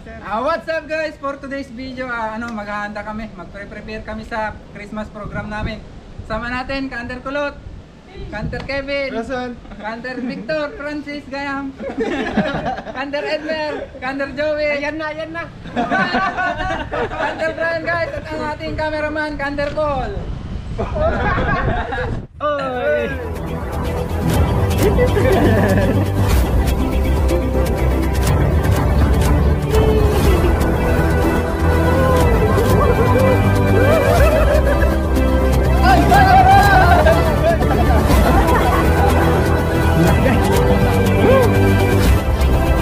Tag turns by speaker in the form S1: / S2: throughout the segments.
S1: What's up guys? For today's video, maghahanda kami. Magpre-prepare kami sa Christmas program namin. Sama natin, Kanter Kulot, Kanter Kevin, Kanter Victor, Francis Gayam, Kanter Edmer, Kanter Joey. Ayan na. Kanter Brian guys, at ang ating cameraman, Kanter Paul. Oy!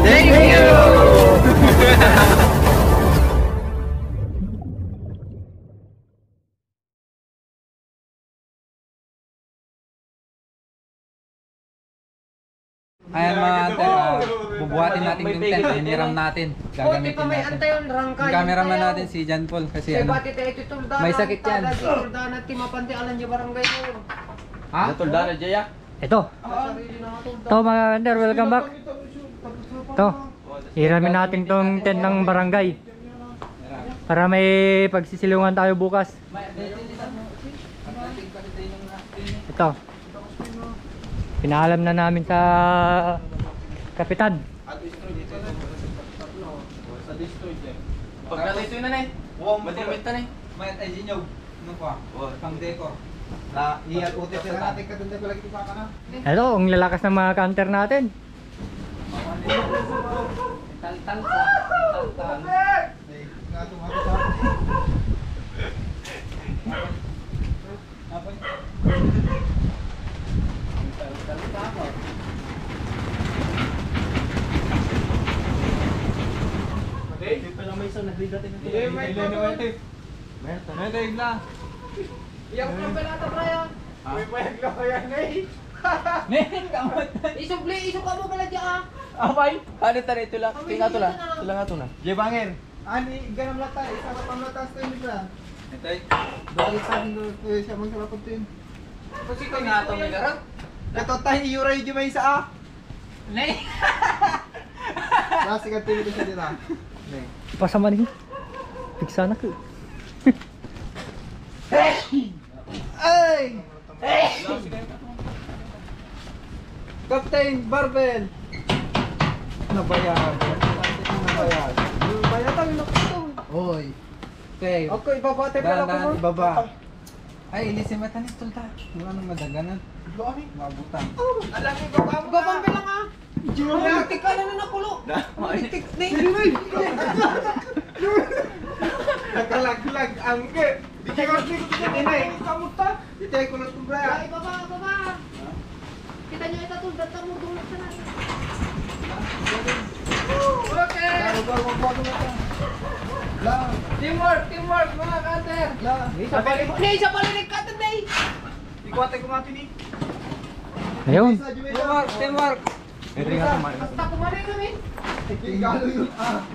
S1: Thank you. Ayan mga ate, bubuhatin natin yung tent, hiniram natin, gagamitin natin. Yung cameraman natin si John Paul kasi may sakit yan. Ha?
S2: Tuldana Jaya.
S3: Ito mga under, welcome back. Ito, hiramin natin tong tent ng barangay para may pagsisilungan tayo bukas. Ito, pinaalam na namin sa kapitan.
S2: Pagkalito yun na eh. Matimit na eh.
S1: May ay ginyo, ano pa? Pang decor.
S3: Ito, ang lalakas ng mga counter natin.
S1: Tal.
S4: Iyak ko lang pala ito, Brian. May payag lang kaya na eh.
S1: Nen, kamot.
S4: Isok ka mo pala dyan.
S1: Apay.
S2: Ano tani ito lang? Tingnan ito lang. Ito lang ito na.
S1: Jebangir.
S4: Ani, ganam lata. Isa ka pang latas tayo nila.
S1: Itoy.
S4: Dahil sa akin siya mong sarapot din.
S1: Kasi ko nga ito may garap.
S4: Ito tayo yuray di may isa ah.
S1: Nay.
S4: Lasi ka tayo dito siya dito.
S3: Pasama rin. Piksa na ko.
S4: Ay! Captain Barbell! Nabayad. Nabayad. Nabayad tayo na ito.
S1: Oy. Okay.
S4: Okay, ibabate pala ko mo.
S1: Ibaba. Ay, ilisin mata ni tulta. Wala nang madaganan.
S4: Lami.
S1: Mabutan.
S4: Alaki baba. Babang bilang ah. Politik ka na nakulo. Politik na yun. Nakalag-lag ang ke. Di kayo dinay. Kamusta? Di tayo ko lang tumbra.
S5: Ay, baba. Kita nyo ito tulad na mo dulot sa natin.
S4: Okay.
S1: Teamwork mga kanter.
S5: Isa palinig ka ito, Day!
S4: Ikuwate ko nga tini.
S3: Ayun.
S1: Teamwork.
S5: Basta kumarin kami.
S4: Tingalo yun ah.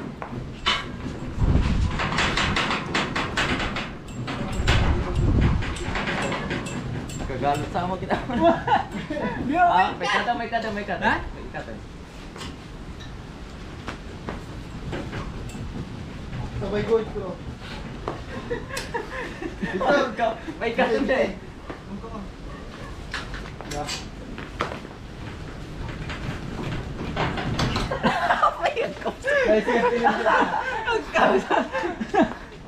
S2: Kagalit sa amo kita. May kada. Ha? May kada.
S4: Sabay gold ko.
S2: May kada na eh.
S4: Ay, sige,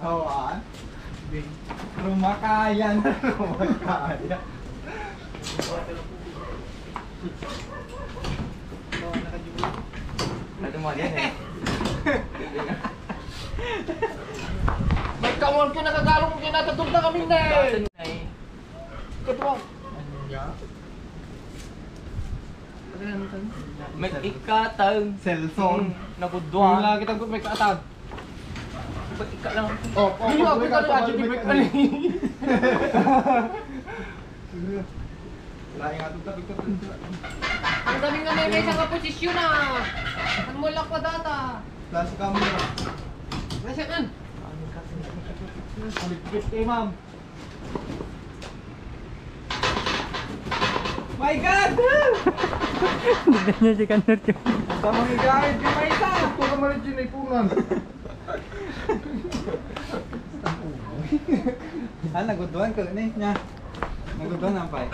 S4: Hawaan.
S1: Rumakayan.
S4: Rumakayan.
S2: Ano mo yan eh.
S4: May kamon ko nakagalong ko kinakatulta kami na eh. Katuwang.
S2: May ikatang
S4: Cellphone.
S2: nakudwa.
S4: Wala kitang may kaatag.
S2: Ba't ika lang?
S4: Oh,
S2: Hindi ako ka na actually may kani.
S4: Wala yung atong tabig.
S5: Ang daming nga may isang posisyon na. Ang mulak pa data.
S4: Klase camera.
S5: Nasaan?
S4: Maligpit kay ma'am.
S1: My God!
S3: Tignan niyo si Kanor yung...
S4: Sa mga igahit, di pa isa. Ito ka malit yun ay punan.
S1: Naguduan ko ni niya. Naguduan ang pay.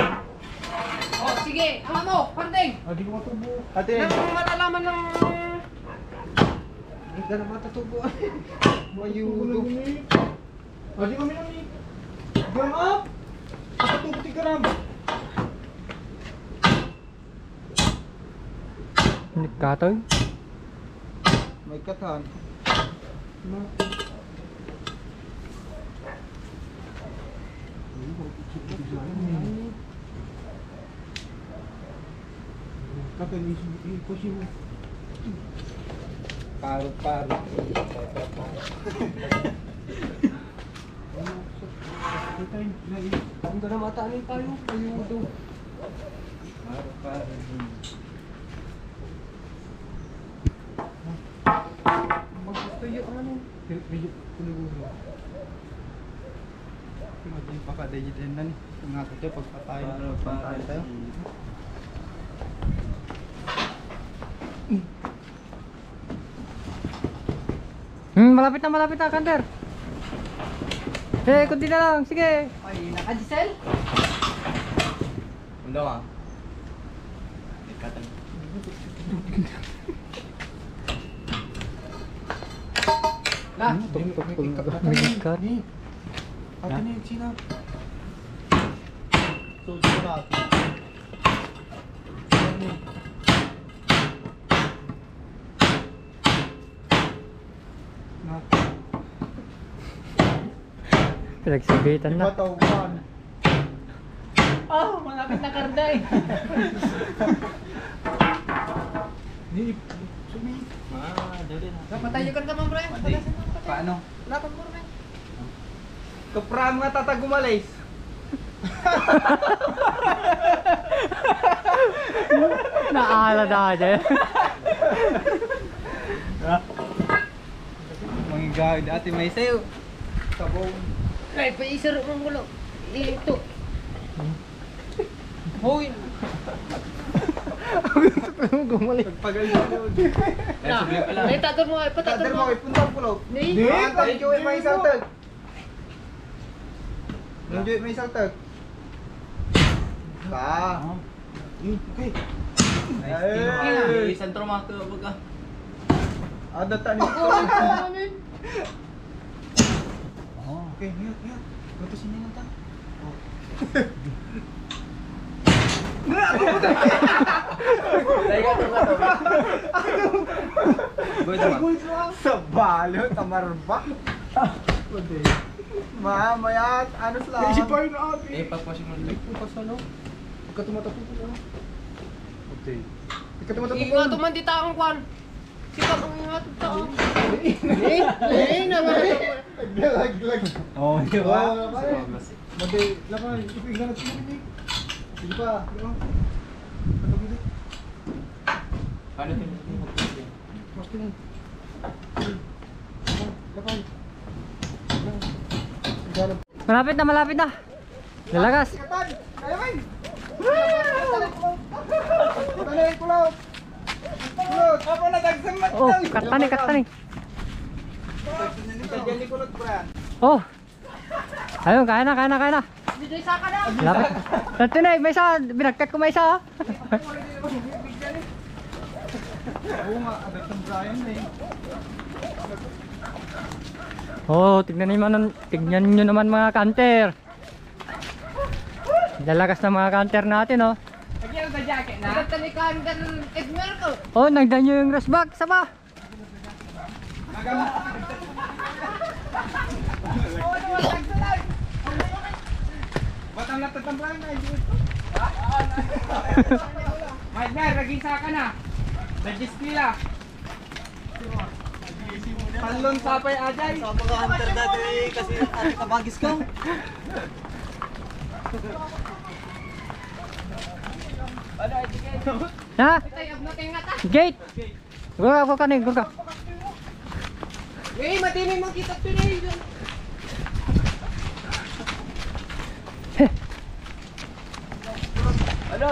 S5: Oh, sige. Ano? Pandeng.
S4: Hindi ko matubo.
S1: Ate,
S5: Nang malalaman ng...
S1: hindi ka na matutubo.
S4: Mayudo. Hindi kami nang gram up. Matutubo ti gram.
S3: Nikatoy.
S1: May katan. Paro.
S4: Ang na mataanin tayo. Mayudo.
S1: Paro.
S4: Magtuyo ang ano. Medyo pulugo.
S1: Maging pakadayitin na ni. Kung nga tayo pagpatayo. Pagpatayo tayo.
S3: Malapit na, Kanter. Kunti na lang, sige.
S5: Ay, naka-diesel?
S2: Unda ka. Ikatan.
S5: Lah,
S3: Migikat.
S4: Ate na yung sila. So, natin.
S3: Pinagsabitan na.
S4: Matauban.
S5: oh, malapit na karday. Patayo ka naman, bro.
S1: Paano?
S5: Lapan mo rin.
S1: Kapram nga tatagumalis.
S3: Naala na dyan.
S1: Mga gawin dati may sayo. Sabong.
S5: Ay, paisir mo gulo. Ito. Hoy.
S1: Pagpagal na yun.
S5: Ay, tatod mo. Patador mo.
S1: Ipuntang pulo.
S5: Ni.
S1: Thank you, may isang tag. Enjoy may isang tag.
S4: Okay.
S1: Nice.
S2: Sentro mata baga.
S1: Ada tak ni? Oh, okay, yuk. Betul sini nanti. Sebalo tamarba. Mayat ano sila.
S4: Isipay na ate.
S2: Pagpasok mo lang.
S4: Pasalo. Pagkatumatapupo na. Okay. Pagkatumatapupo.
S5: Ingat man di taong kwan. Sika mong ingat taong. Naman.
S4: Lag.
S1: Oh, di ba?
S4: Mati, lapan. Ipingan natin ini. Sige pa. Patagili.
S2: Ano din?
S4: Pasti na. Lapan.
S3: Malapit na. Lalagas.
S4: Katan! Kaya bay! Tanay, kulot! Kulot!
S1: Apa na dagsamat?
S3: Oh, katani.
S1: Diyan ni kulot bra.
S3: Oh. Ayun, kaya na.
S5: Bigay saka na.
S3: Lapit. Dati na, may isa. Binagkat ko may isa.
S1: Oo nga, ada Brian eh.
S3: Oh, tignan nyo naman mga kanter. Lalagas na mga kanter natin, oh.
S5: Lagyan sa jacket na. Talikan ka ng Edmer ko.
S3: Oh, nagdan nyo yung rest bag. Saba.
S1: Batang natatang Brian na dito. Magnar, lagi saka na. Nag-dispila. Talon sapay ajay.
S2: Sa mga hunter dati kasi ate kabagis ko.
S3: Ha?
S5: Tayab na kayo nga ta.
S3: Gate. Gurka ka.
S5: Eh, matini mo kita pinay.
S2: Ano?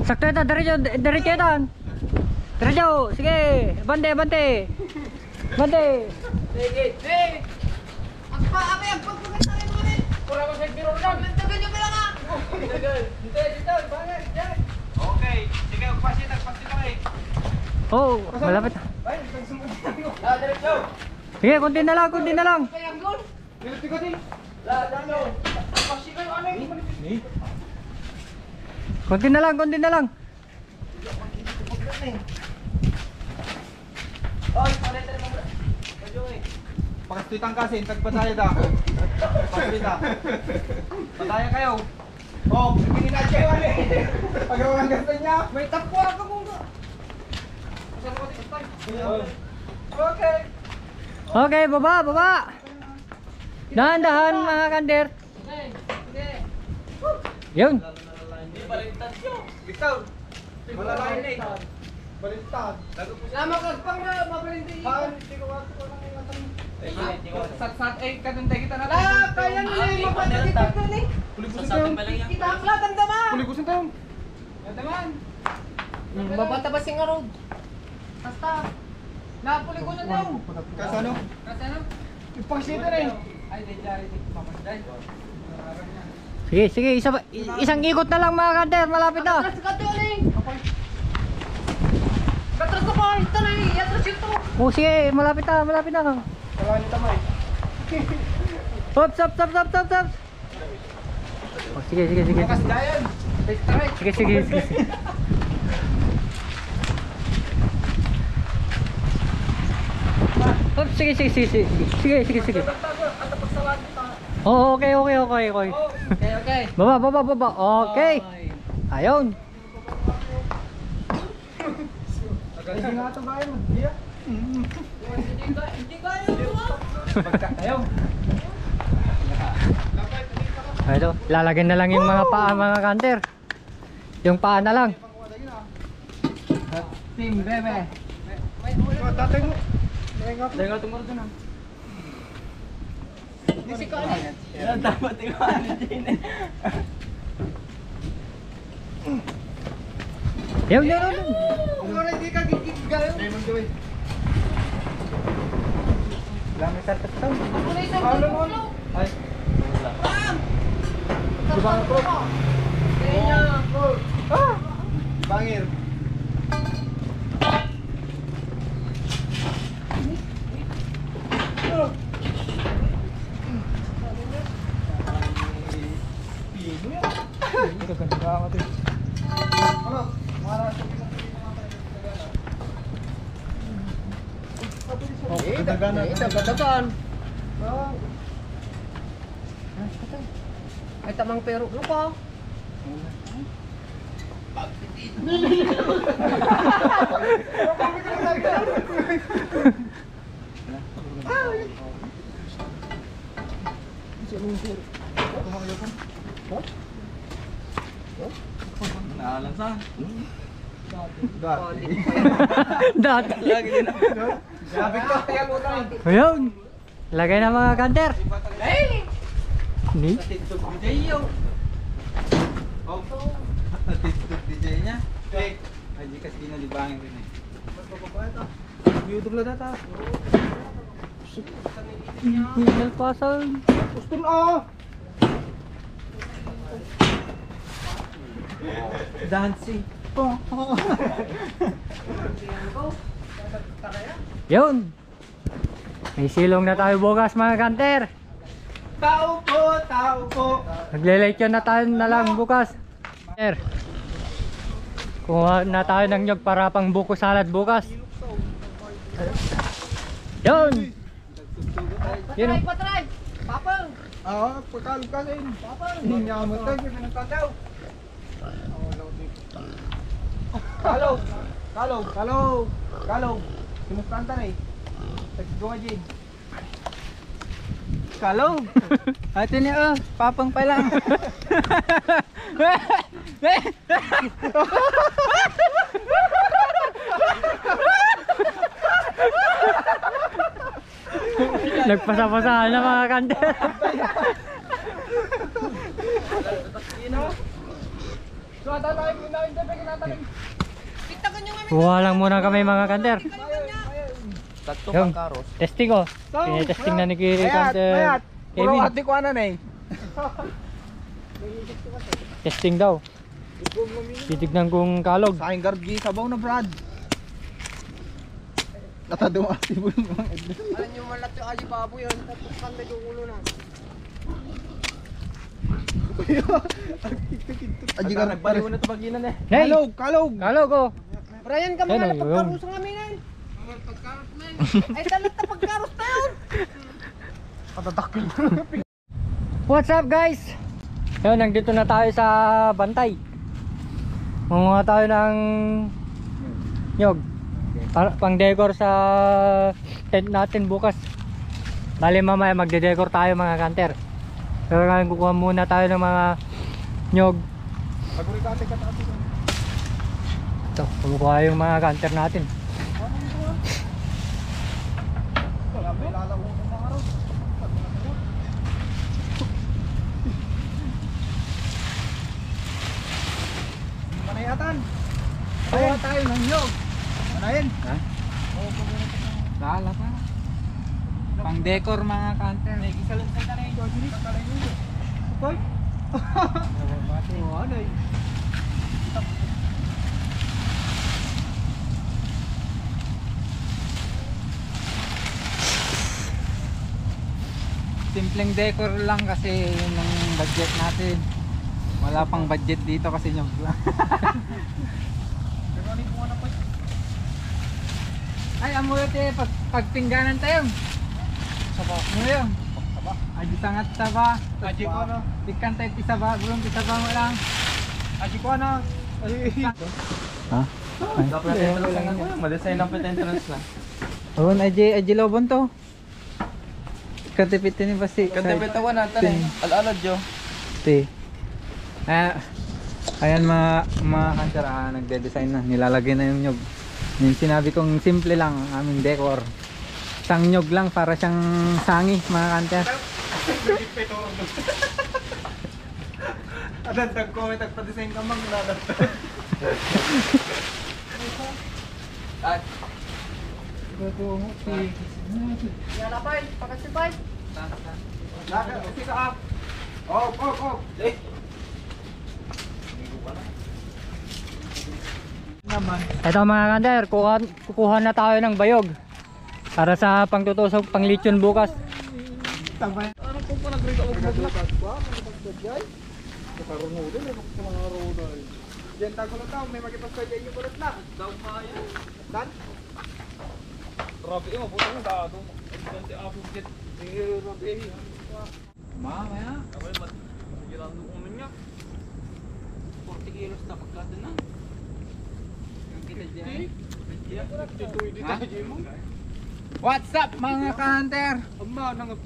S3: Sakto ito, diretso, diretso ito. Diretso, sige. Bante, bante. Bante.
S2: Okay, sige, agpasit kami.
S3: Oh, malapit. Sige, konti na lang, konti na lang. Konti na lang, konti na lang.
S1: Pakastitang kasi, tagpataya da. Pakastita. Pataya kayo. Oh, hindi na kayo Pagawa ng gaston niya. May takpo ako muna. Okay.
S3: Okay, baba, baba. Dahan-dahan mga kander. Yun.
S1: Bitaw. Malalain na eh. Balintad.
S5: Lama ka pang mapalinti.
S1: Hindi ko wato ko lang yung sat-sat eh, kanuntay kita na.
S5: Kaya nila yung mapalinti ni.
S1: Kuligusin tayo.
S5: Kita ang lahat ang dama.
S1: Kuligusin tayo. Daman.
S5: Babata ba sing road? Basta. Napuli ko na daw.
S1: Kasano?
S5: Kasano?
S1: Ipakasita na eh. Ay, di jari di pamanday.
S3: Sige, sige, isang ikot na lang mga kander, malapit na.
S5: Atras ka to ni. Katras ko pa ito na eh. Atras ito.
S3: Oh, sige, malapit na, malapit na.
S1: Wala niyo tamay.
S3: Hop, stop, stop, stop, stop, stop. Oh, sige, sige, sige.
S1: Bukas dayan. Strike.
S3: Sige, sige, sige, sige. Hop, sige, sige, sige, sige. Sige, sige, sige. Oh, okay, okay, okay, okay.
S5: Okay, okay.
S3: Baba, baba, baba. Okay. Ayun.
S1: Hindi nga ito bayan mo. Iya.
S5: Hindi kaya ito ah.
S1: Pagka tayo.
S3: Ito, lalagyan na lang yung mga paa mga kanter. Yung paa na lang.
S1: Team bebe. Tatay mo. Dahil nga tumuro doon ah.
S5: Hindi si Kali.
S2: Yan, dapat yung ano din eh.
S3: Yun, yun, yun.
S1: Kung hindi ka gagayo. Diamond Joy. Lami sa tatang.
S5: Ako na isang
S1: Ano mo?
S5: tulog.
S1: Ay.
S5: Bam!
S1: Diba nga po?
S5: Kaya niya.
S1: Ah! Bangir.
S5: Dagdagan. Ay tamang pero lupa.
S2: Naalansa.
S3: Dati.
S2: Lagi din ako.
S1: Sabi ko, kaya mo tayo.
S3: Ayun. Lagay na mga kanter.
S5: Hey!
S3: Ni.
S2: Natitog DJ yo. Oh. Natitog DJ niya. Okay. Ay, di kasi ginalibangin rin eh.
S1: YouTube lang data.
S3: Hinal pasal.
S1: Gusto na.
S2: Dancing.
S3: Yun. May silong na tayo bukas mga kanter.
S1: Tao po.
S3: Nagle-lechon na tayo na lang bukas. Sir. Kuha na tayo ng nyog para pang buko salad bukas. Yun. Yun.
S5: Patry, patry! Papang!
S1: Ah, pagkalog ka rin. Hindi niya mo tayo. Pinagkataw. Kalog. Sinustantan eh. Tagdo ka, Jane. Kalog. Ate niya, papang pa lang.
S3: Nagpasa-pasahan na mga kanter. Kuha lang muna kami mga kanter.
S4: Tatlo
S3: Yung
S4: pang karos.
S3: testing ko. Testing na ni kanter. Kevin.
S2: ko ano na eh.
S3: Testing daw. Titignan kong kalog.
S2: Sa aking gargi, sabaw na Brad. Natadong aktibo yung mga edad.
S5: Alam nyo malat yung aji baboy yun. Tapos kanda yung ulo na.
S2: Aji ka nagpaliw na.
S3: Hey!
S2: Kalog!
S3: Kalog oh!
S5: Brian ka mga
S3: Ayun,
S5: napagkarusa nga amin eh. Ay dalat na pagkarus na yun.
S3: What's up guys? Ngayon, nandito na tayo sa Bantay. Manguha tayo ng nyog. Pang decor sa tent natin bukas. Bali mamaya magde-decor tayo mga kanter. Pero ngayon kukuha muna tayo ng mga nyog. Ito, kukuha yung mga kanter natin.
S2: Manayatan! Kuha tayo ng nyog! Manayin!
S1: Ha? Dala pa. Pang decor mga kanter.
S2: Isalansan ka na yung Georgie. Kakalain nyo. Support? Oo, ano eh.
S1: Simpleng decor lang kasi yun ang budget natin. Wala pang budget dito kasi nyog lang. Ay, amuyote, pagpingganan tayo. Saba. Amuyo. Saba. Aji sangat saba.
S2: Aji ko ano?
S1: Ikan tayo tisaba, belum tisaba mo lang.
S2: Aji ko ano?
S1: Ha?
S4: Dapat entrance lang ako. Madesign dapat entrance lang.
S1: Oh, aji lobon to. Katipit ni pasti.
S4: Kantabitawan natin eh. Al-alad yo.
S1: Ti. Ayan mga kanter, nagde-design na. Nilalagay na yung nyog. Yung sinabi kong simple lang ang aming decor. Isang nyog lang para siyang sangi mga kanter.
S2: Adantag ko, may tagpa-design ka mang nadantag.
S4: At
S5: Yalapay, pakasipay.
S2: Kasi ka up. Oh. Naman.
S3: Ito mga kanter, kukuha na tayo ng bayog para sa pangtutusok pang lechon bukas.
S2: Tabay. Ano po pa nag-rate ako maglakas ba? Maglakas Kakarunodin, may makakarunodin. Diyan tago na tao, may magipagpwede yung kulit na. Daw kaya. Dan? Rabi mo, puto mo dado. Ganti ako get. Rabi.
S1: Mamaya.
S2: Abay, magilan doon niya.
S1: 40 kilos na pagkata na. Yung kita dyan. What's up mga ka-hunter?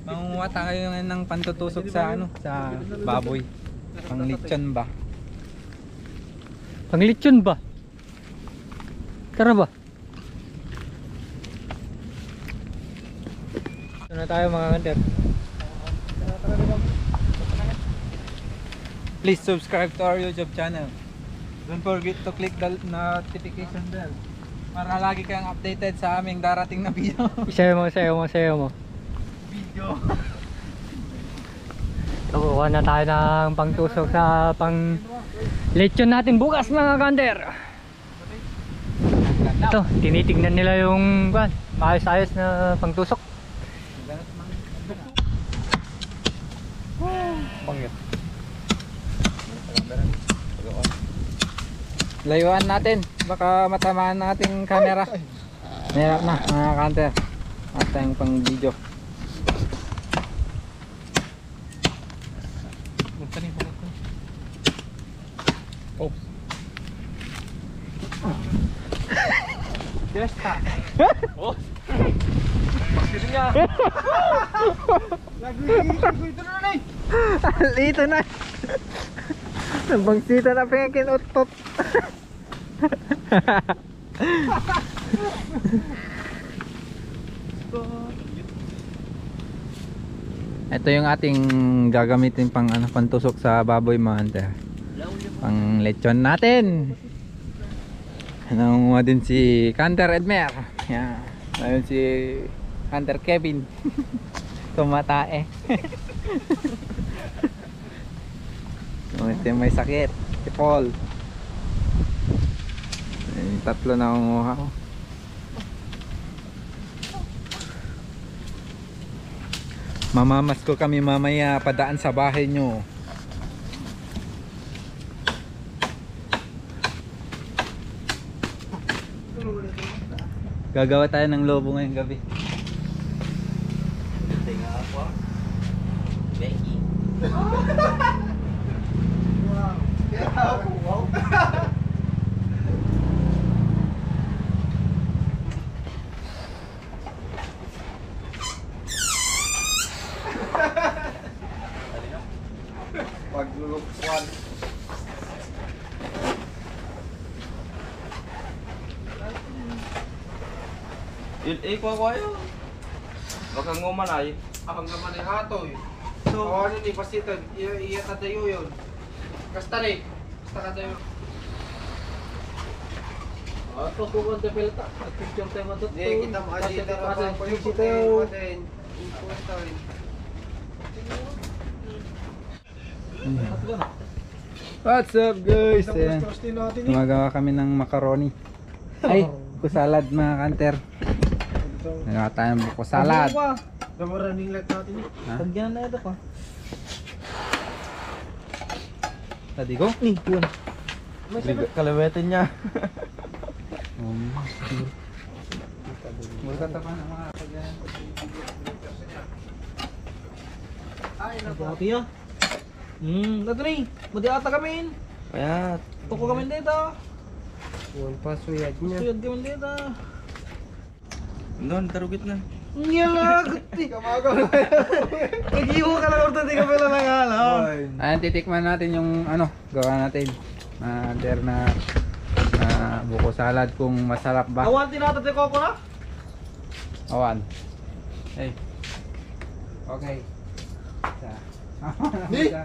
S1: Manguha tayo ngayon ng pantutusok sa sa baboy. Pang lechon ba?
S3: Pang lechon ba? Tara ba? Ito na tayo mga kanter.
S1: Please subscribe to our YouTube channel. Don't forget to click the notification bell para lagi kayong updated sa aming darating na video.
S3: Sayo mo.
S1: Video.
S3: Kukuha na tayo ng pangtusok sa pang lechon natin bukas mga kanter. Ito, tinitignan nila yung maayos-ayos na pangtusok.
S1: Bangit. Layuan natin, baka matamaan nating camera. Mayroon na mga kanter. At tayong pang video. Oh. Yes, ha.
S2: Oh. Bakit niya? Ito na na eh.
S1: Ito na. Nabangsita na pengkin utot. Ito yung ating gagamitin pang pantusok sa baboy mga ante. Pang lechon natin. Nangunguha din si Hunter Edmer. Yan. Ayun si Hunter Kevin. Tumatae. Ito yung may sakit. Si Paul. Yung tatlo na nangunguha. Mamamas ko kami mamaya padaan sa bahay nyo. Gagawa tayo ng lobo ngayong gabi.
S4: Tingnan ako. Becky.
S2: Wow. Paglulukwan.
S4: Ko yun. Baka nguman ay. Akang naman ay hatoy. So, ano ni pasitan? Iya tatayo yun. Kasta ni. Kasta ka tayo. Ato ko kung tapilta. At picture tayo matot.
S2: Hindi, kita makadita na pa po yung puti.
S1: What's up guys? Ayan. Gumagawa kami ng macaroni. Ay, buko salad mga Hunter. Nagawa tayo ng buko salad.
S2: Namaraning lag natin.
S3: Tagyan na ito pa.
S1: Tadi ko?
S3: Nih, yun.
S4: Kalawetin niya.
S1: Murka pa ng mga kagyan.
S3: Ito ya. Ito nih. Mudi ata kami.
S4: Kaya,
S3: Tuko kami dito.
S2: Yun pa, suyad niya.
S3: Tuyod kami dito.
S4: doon, tarugit na.
S3: Ngila, guti. Nag-iho ka lang orta, di ka pala nangalaw.
S1: Ayan, titikman natin yung ano, gawa natin. Hunter na buko salad kung masarap ba.
S3: Awan tinatatay ko ako na?
S1: Awan. Hey. Okay. Isa.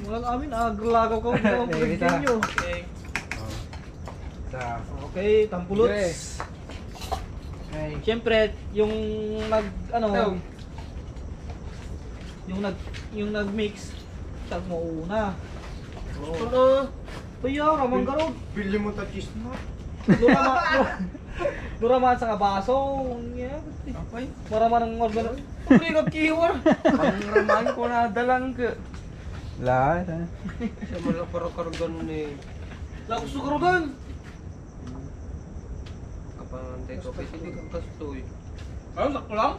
S3: Wala amin, agrlagaw ko. Hindi ko pagkakit nyo.
S1: Isa.
S3: Okay, tampulot.
S1: Okay.
S3: Siyempre, yung nag, ano, yung nag-mix, siya mo una. Pero, tuyaw, ramang garod.
S2: Bili mo ta cheese na.
S3: Dura man sa kabaso.
S4: Okay.
S3: Para man ang organ. Uli ka kiwar.
S4: Pangraman ko na dalang ka.
S1: Lahat.
S4: Siya mo lang para kargan ni.
S3: Lakas sa karodan.
S4: Kapantay ko kasi hindi kang kastoy.
S3: Ay, lako lang.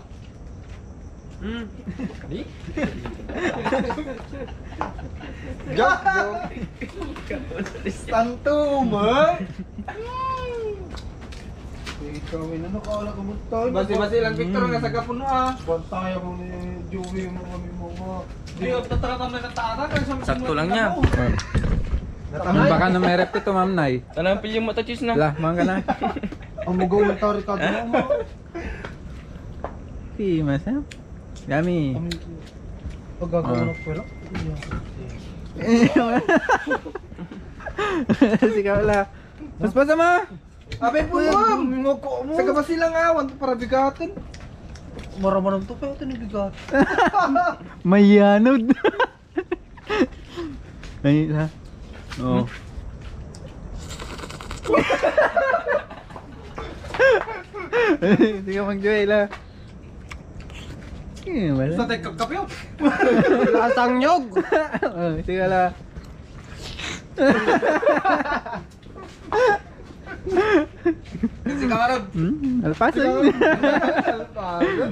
S1: Di?
S2: Tanto mo. Ikaw ay nakakala ko mo tayo.
S4: Basi-basi lang Victor nga sa kapuno ah.
S2: Bantay ako ni Joey mo kami mo mga.
S3: Hindi ko tataratam na kataanan.
S4: Sakto lang niya.
S1: Baka na may rep ito, Ma'am Nay.
S4: Tanang pilyo mo ta cheese na.
S1: Lah, mga ka na.
S2: Ang mugawin tayo Ricardo mo.
S1: Si Masam. Gami.
S2: Pag gagawin ako pala.
S1: Sigaw la. Mas pa sama.
S2: Abay po mo. Sa gabas silang awan para bigatin. Maramanang to pa ito ni bigat.
S1: Mayanod. Ay, ha. Oh. Hindi ka mag-joy la.
S2: Sa tekap kapyo.
S3: Lasang nyog.
S1: Sige la.
S4: Kasi kamarad.
S1: Alpasan.
S2: Alpasan.